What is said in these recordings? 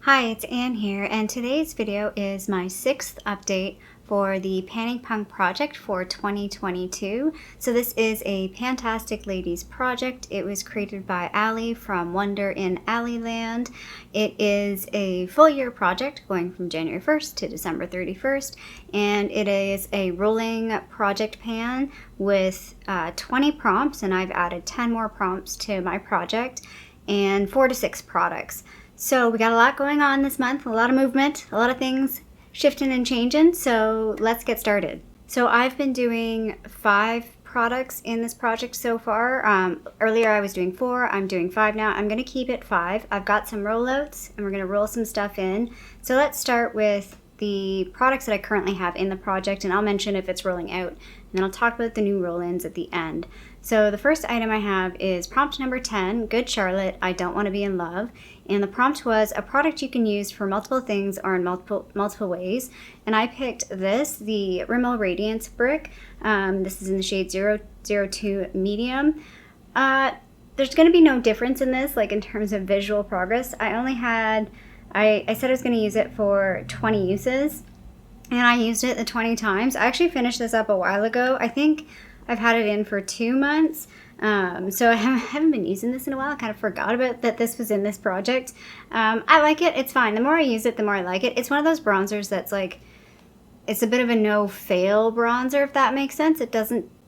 Hi, it's Anne here, and today's video is my 6th update for the Panning Punk project for 2022. So this is a Pantastic Ladies project. It was created by Allie from Wonder in Alleyland. It is a full year project going from January 1st to December 31st, and it is a rolling project pan with 20 prompts, and I've added 10 more prompts to my project, and 4 to 6 products. So we got a lot going on this month, a lot of movement, a lot of things shifting and changing, so let's get started. So I've been doing 5 products in this project so far. Earlier I was doing 4, I'm doing 5 now. I'm going to keep it 5. I've got some rollouts and we're going to roll some stuff in. So let's start with the products that I currently have in the project, and I'll mention if it's rolling out, and then I'll talk about the new roll-ins at the end. So the first item I have is prompt number 10, Good Charlotte, I Don't Want to Be in Love. And the prompt was a product you can use for multiple things or in multiple ways. And I picked this, the Rimmel Radiance Brick. This is in the shade 002 Medium. There's going to be no difference in this, like in terms of visual progress. I said I was going to use it for 20 uses, and I used it the 20 times. I actually finished this up a while ago. I think I've had it in for 2 months. So I haven't been using this in a while. I kind of forgot about that this was in this project. I like it. It's fine. The more I use it, the more I like it. It's one of those bronzers that's like, it's a bit of a no-fail bronzer, if that makes sense.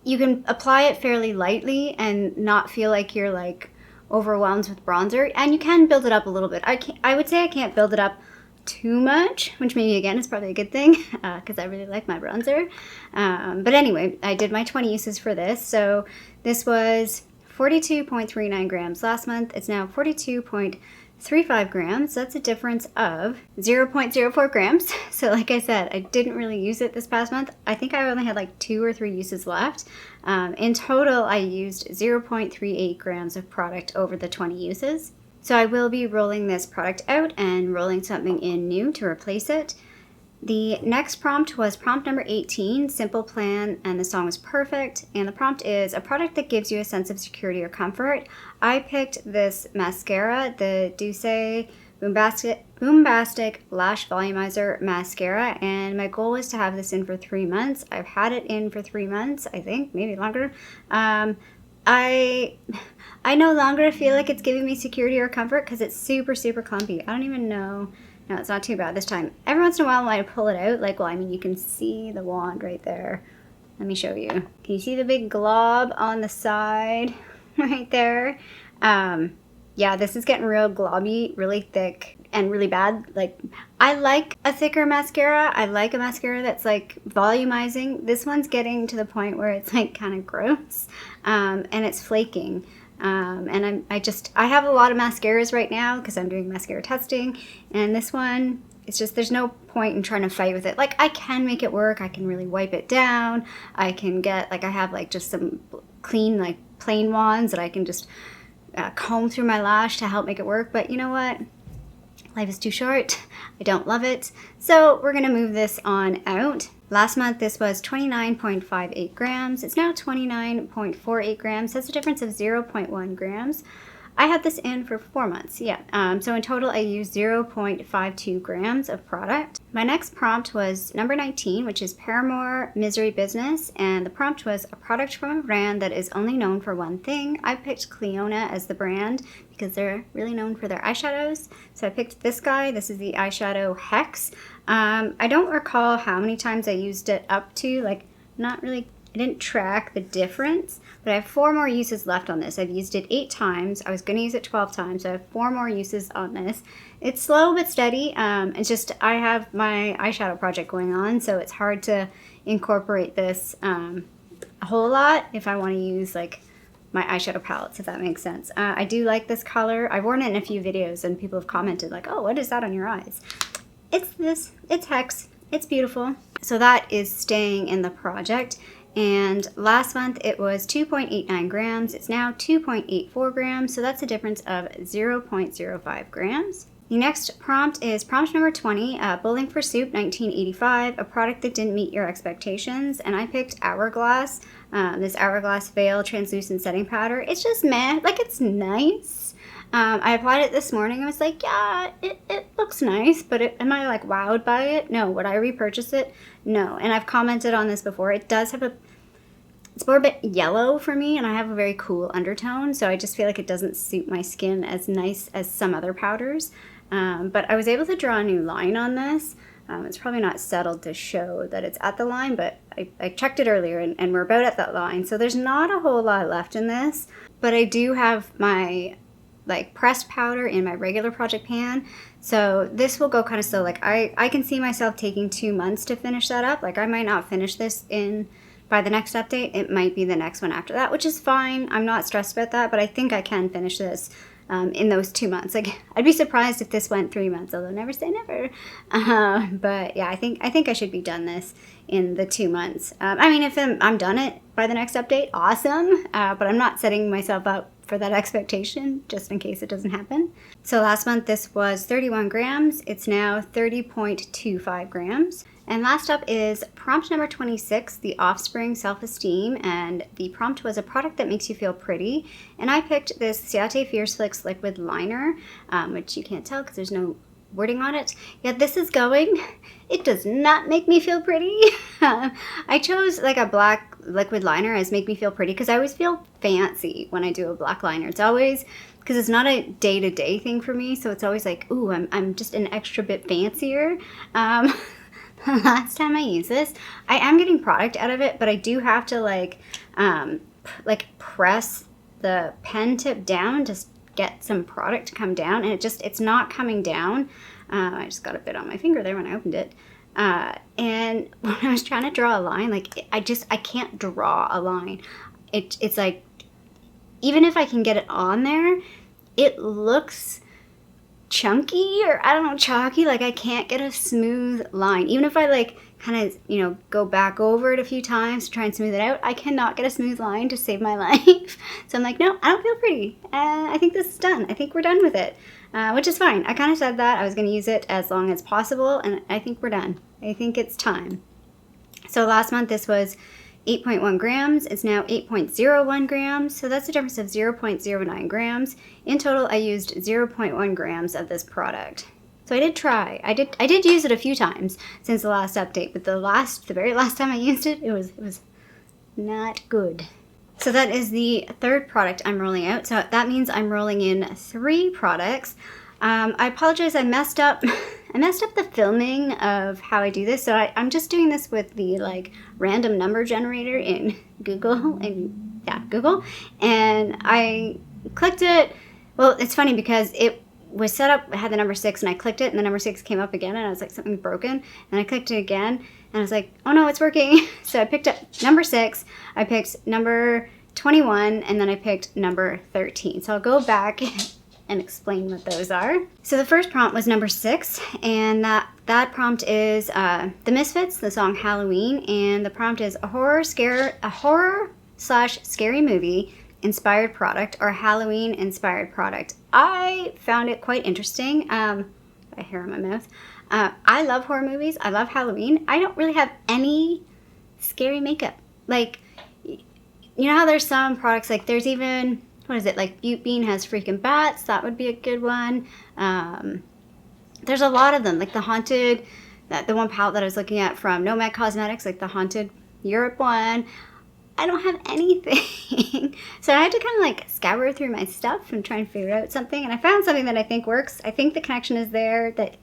You can apply it fairly lightly and not feel like you're like overwhelmed with bronzer, and you can build it up a little bit. I would say I can't build it up too much, which maybe again is probably a good thing because I really like my bronzer. But anyway, I did my 20 uses for this. So this was 42.39 grams last month. It's now 42.35 grams. So that's a difference of 0.04 grams. So like I said, I didn't really use it this past month. I think I only had like 2 or 3 uses left. In total, I used 0.38 grams of product over the 20 uses. So I will be rolling this product out and rolling something in new to replace it. The next prompt was prompt number 18, Simple Plan, and the song was Perfect. And the prompt is a product that gives you a sense of security or comfort. I picked this mascara, the Douce Boombastic Lash Volumizer Mascara, and my goal was to have this in for 3 months. I've had it in for 3 months, I think, maybe longer. I no longer feel like it's giving me security or comfort because it's super, super clumpy. I don't even know. No, it's not too bad this time. Every once in a while when I pull it out, like, well, I mean, you can see the wand right there. Let me show you. Can you see the big glob on the side right there? Yeah, this is getting real globby, really thick, and really bad. Like, I like a thicker mascara. I like a mascara that's like volumizing. This one's getting to the point where it's like kind of gross, and it's flaking. And I have a lot of mascaras right now because I'm doing mascara testing, and this one, it's just, there's no point in trying to fight with it. Like, I can make it work. I can really wipe it down. I can get, like, I have like just some clean, like plain wands that I can just comb through my lash to help make it work. But you know what? Life is too short. I don't love it. So we're gonna move this on out. Last month, this was 29.58 grams. It's now 29.48 grams. That's a difference of 0.1 grams. I had this in for 4 months, yeah. So in total, I used 0.52 grams of product. My next prompt was number 19, which is Paramore Misery Business, and the prompt was a product from a brand that is only known for one thing. I picked Cleona as the brand because they're really known for their eyeshadows. So I picked this guy. This is the eyeshadow Hex. I don't recall how many times I used it up to, like, not really, I didn't track the difference, but I have 4 more uses left on this. I've used it 8 times. I was going to use it 12 times, so I have 4 more uses on this. It's slow but steady. It's just, I have my eyeshadow project going on, so it's hard to incorporate this a whole lot if I want to use, like, my eyeshadow palettes, if that makes sense. I do like this color. I've worn it in a few videos, and people have commented, like, oh, what is that on your eyes? It's this. It's Hex. It's beautiful. So that is staying in the project. And last month it was 2.89 grams. It's now 2.84 grams. So that's a difference of 0.05 grams. The next prompt is prompt number 20, Bowling for Soup 1985, a product that didn't meet your expectations. And I picked Hourglass, this Hourglass Veil Translucent Setting Powder. It's just meh, like, it's nice. I applied it this morning and was like, yeah, it looks nice, but am I like wowed by it? No. Would I repurchase it? No. And I've commented on this before. It does have it's more a bit yellow for me, and I have a very cool undertone, so I just feel like it doesn't suit my skin as nice as some other powders. But I was able to draw a new line on this. It's probably not settled to show that it's at the line, but I checked it earlier, and we're about at that line. So there's not a whole lot left in this, but I do have my like pressed powder in my regular project pan. So this will go kind of slow. Like I can see myself taking 2 months to finish that up. Like I might not finish this by the next update. It might be the next one after that, which is fine. I'm not stressed about that, but I think I can finish this in those 2 months. Like I'd be surprised if this went 3 months, although never say never. But yeah, I think I should be done this in the 2 months. I mean, if I'm done it by the next update, awesome. But I'm not setting myself up for that expectation just in case it doesn't happen. So last month this was 31 grams. It's now 30.25 grams. And last up is prompt number 26, the Offspring Self-Esteem, and the prompt was a product that makes you feel pretty. And I picked this Ciate Fierce Flicks liquid liner, which you can't tell because there's no wording on it. Yet this is going, it does not make me feel pretty. I chose like a black liquid liner as make me feel pretty because I always feel fancy when I do a black liner. It's always, because it's not a day-to-day thing for me, so it's always like, ooh, I'm just an extra bit fancier. Last time I used this, I am getting product out of it, but I do have to like press the pen tip down to get some product to come down, and it's not coming down. I just got a bit on my finger there when I opened it. And when I was trying to draw a line, like I can't draw a line. It's like, even if I can get it on there, it looks chunky, or I don't know, chalky. Like I can't get a smooth line. Even if I like kind of, go back over it a few times to try and smooth it out, I cannot get a smooth line to save my life. So I'm like, no, I don't feel pretty. I think this is done. I think we're done with it, which is fine. I kind of said that I was going to use it as long as possible, and I think we're done. I think it's time. So last month this was 8.1 grams. It's now 8.01 grams. So that's a difference of 0.09 grams. In total, I used 0.1 grams of this product. So I did try. I did use it a few times since the last update, but the very last time I used it, it was not good. So that is the third product I'm rolling out. So that means I'm rolling in 3 products. I apologize, I messed up the filming of how I do this. So I'm just doing this with the like random number generator in Google, Google. And I clicked it. Well, it's funny because it was set up, it had the number 6, and I clicked it, and the number 6 came up again, and I was like, something's broken. And I clicked it again, and I was like, oh no, it's working. So I picked up number 6, I picked number 21, and then I picked number 13. So I'll go back and explain what those are. So the first prompt was number 6, and that prompt is The Misfits, the song Halloween, and the prompt is a horror/scary movie inspired product or Halloween inspired product. I found it quite interesting. I have hair in my mouth. I love horror movies. I love Halloween. I don't really have any scary makeup. Like, you know how there's some products, like there's even, what is it, like Butte Bean has freaking bats. That would be a good one. There's a lot of them, like the Haunted, the one palette that I was looking at from Nomad Cosmetics, like the Haunted Europe one. I don't have anything. So I had to kind of like scour through my stuff and try and figure out something. And I found something that I think works. I think the connection is there, that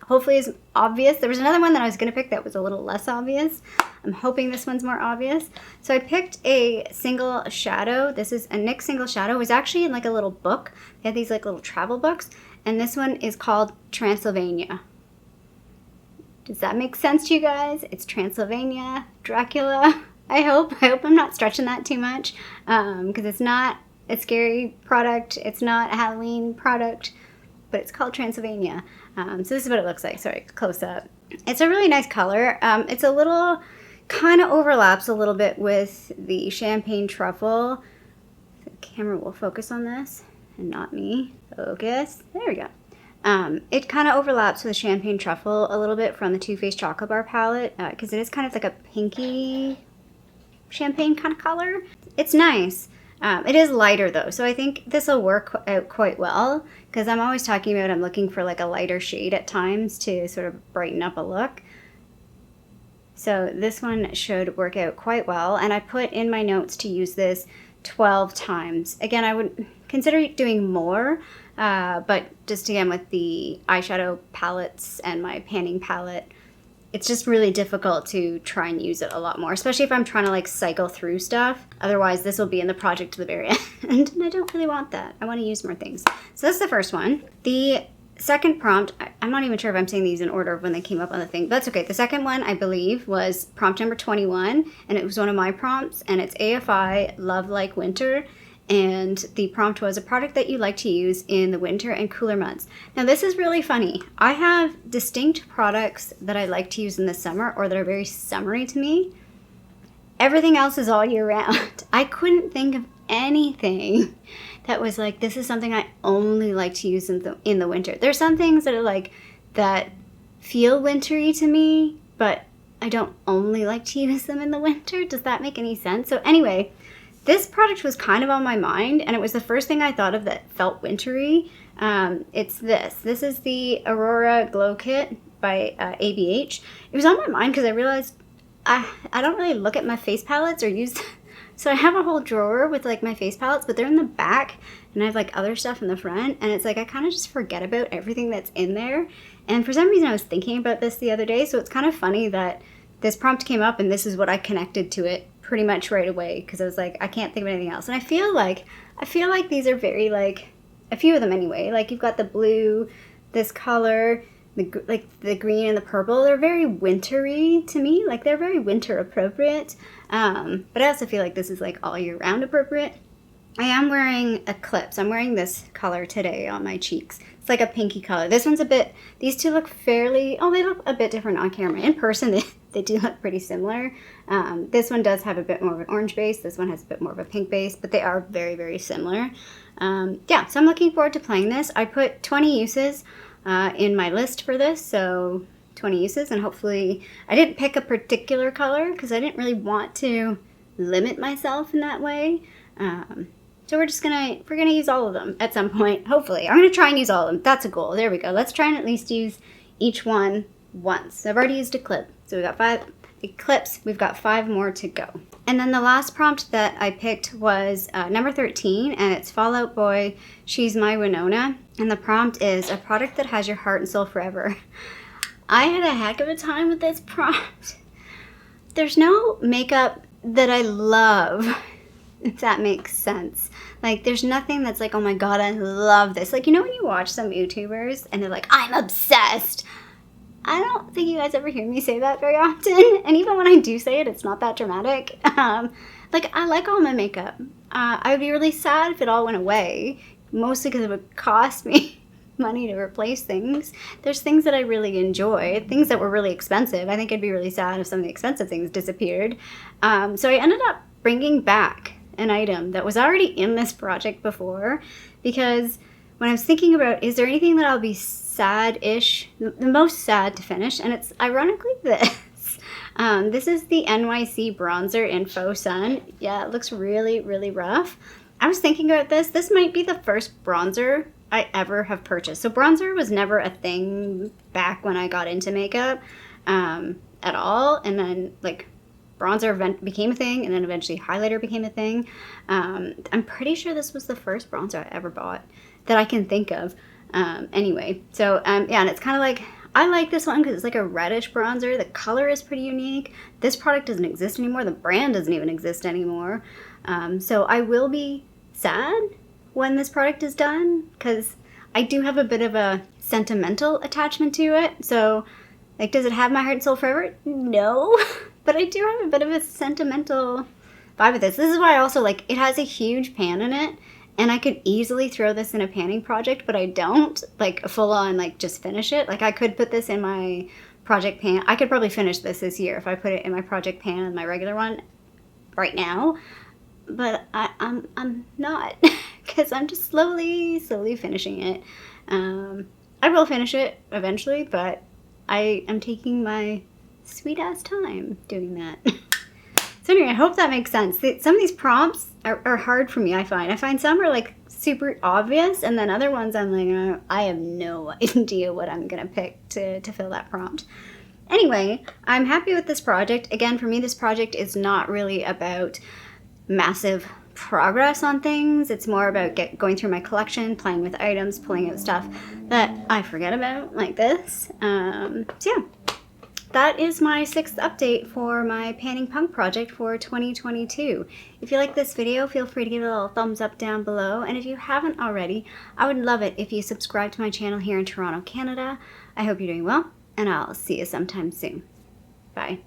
hopefully is obvious. There was another one that I was going to pick that was a little less obvious. I'm hoping this one's more obvious. So I picked a single shadow. This is a NYX single shadow. It was actually in like a little book. They had these like little travel books. And this one is called Transylvania. Does that make sense to you guys? It's Transylvania, Dracula. I hope I'm not stretching that too much, because it's not a scary product. It's not a Halloween product, but it's called Transylvania. So this is what it looks like. Sorry, close up. It's a really nice color. It's a little, kind of overlaps a little bit with the Champagne Truffle. The camera will focus on this and not me. Focus. There we go. It kind of overlaps with the Champagne Truffle a little bit from the Too Faced Chocolate Bar palette, because it is kind of like a pinky champagne kind of color. It's nice. It is lighter though, so I think this will work out quite well, because I'm always talking about I'm looking for like a lighter shade at times to sort of brighten up a look. So this one should work out quite well, and I put in my notes to use this 12 times. Again, I would consider doing more, but just again with the eyeshadow palettes and my panning palette, it's just really difficult to try and use it a lot more, especially if I'm trying to like cycle through stuff. Otherwise, this will be in the project to the very end, and I don't really want that. I want to use more things. So that's the first one. The second prompt, I'm not even sure if I'm saying these in order of when they came up on the thing, but that's okay. The second one, I believe, was prompt number 21, and it was one of my prompts, and it's AFI Love Like Winter. And the prompt was a product that you like to use in the winter and cooler months. Now this is really funny. I have distinct products that I like to use in the summer or that are very summery to me. Everything else is all year round. I couldn't think of anything that was like, this is something I only like to use in the winter. There's some things that are like, that feel wintry to me, but I don't only like to use them in the winter. Does that make any sense? So anyway, this product was kind of on my mind, and it was the first thing I thought of that felt wintry. It's this. This is the Aurora Glow Kit by ABH. It was on my mind because I realized I don't really look at my face palettes or use... So I have a whole drawer with like my face palettes, but they're in the back, and I have like other stuff in the front, and it's like I kind of just forget about everything that's in there. And for some reason I was thinking about this the other day, so it's kind of funny that this prompt came up and this is what I connected to it pretty much right away, because I was like, I can't think of anything else. And I feel like these are very like, a few of them anyway, like you've got the blue, this color, the green and the purple, they're very wintry to me, like they're very winter appropriate. But I also feel like this is like all year round appropriate. I am wearing a clips. I'm wearing this color today on my cheeks. It's like a pinky color. This one's a bit, these two look fairly, they look a bit different on camera. In person, they do look pretty similar. This one does have a bit more of an orange base. This one has a bit more of a pink base, but they are very, very similar. Yeah, so I'm looking forward to playing this. I put 20 uses in my list for this, so 20 uses, and hopefully, I didn't pick a particular color because I didn't really want to limit myself in that way. So we're gonna use all of them at some point, hopefully. I'm gonna try and use all of them. That's a goal. There we go. Let's try and at least use each one once. So I've already used a clip. So we got 5 clips. We've got 5 more to go. And then the last prompt that I picked was number 13, and it's Fall Out Boy, She's My Winona. And the prompt is a product that has your heart and soul forever. I had a heck of a time with this prompt. There's no makeup that I love, if that makes sense. Like, there's nothing that's like, oh my god, I love this. Like, you know when you watch some YouTubers and they're like, I'm obsessed. I don't think you guys ever hear me say that very often. And even when I do say it, it's not that dramatic. Like, I like all my makeup. I would be really sad if it all went away, mostly because it would cost me money to replace things. There's things that I really enjoy, things that were really expensive. I think I'd be really sad if some of the expensive things disappeared. So I ended up bringing back an item that was already in this project before, because when I was thinking about, is there anything that I'll be sad-ish, the most sad to finish, and it's ironically this. This is the NYC bronzer in Faux Sun. Yeah, it looks really, really rough. I was thinking about this. This might be the first bronzer I ever have purchased. So bronzer was never a thing back when I got into makeup at all. And then like bronzer became a thing, and then eventually highlighter became a thing. I'm pretty sure this was the first bronzer I ever bought that I can think of. Anyway, so yeah, and it's kind of like, I like this one because it's like a reddish bronzer. The color is pretty unique. This product doesn't exist anymore. The brand doesn't even exist anymore. So I will be sad when this product is done, because I do have a bit of a sentimental attachment to it. So, like, does it have my heart and soul forever? No, but I do have a bit of a sentimental vibe with this. This is why I also, like, it has a huge pan in it, and I could easily throw this in a panning project, but I don't, like, full on, like, just finish it. Like, I could put this in my project pan. I could probably finish this year if I put it in my project pan and my regular one right now, but I'm not, because I'm just slowly finishing it. I will finish it eventually, but I am taking my sweet ass time doing that. So anyway, I hope that makes sense. Some of these prompts are hard for me, I find. I find some are like super obvious, and then other ones I'm like, I have no idea what I'm gonna pick to fill that prompt. Anyway, I'm happy with this project. Again, for me, this project is not really about massive progress on things. It's more about going through my collection, playing with items, pulling out stuff that I forget about, like this. So yeah, that is my 6th update for my Panning Punk project for 2022. If you like this video, feel free to give it a little thumbs up down below. And if you haven't already, I would love it if you subscribe to my channel here in Toronto, Canada. I hope you're doing well, and I'll see you sometime soon. Bye.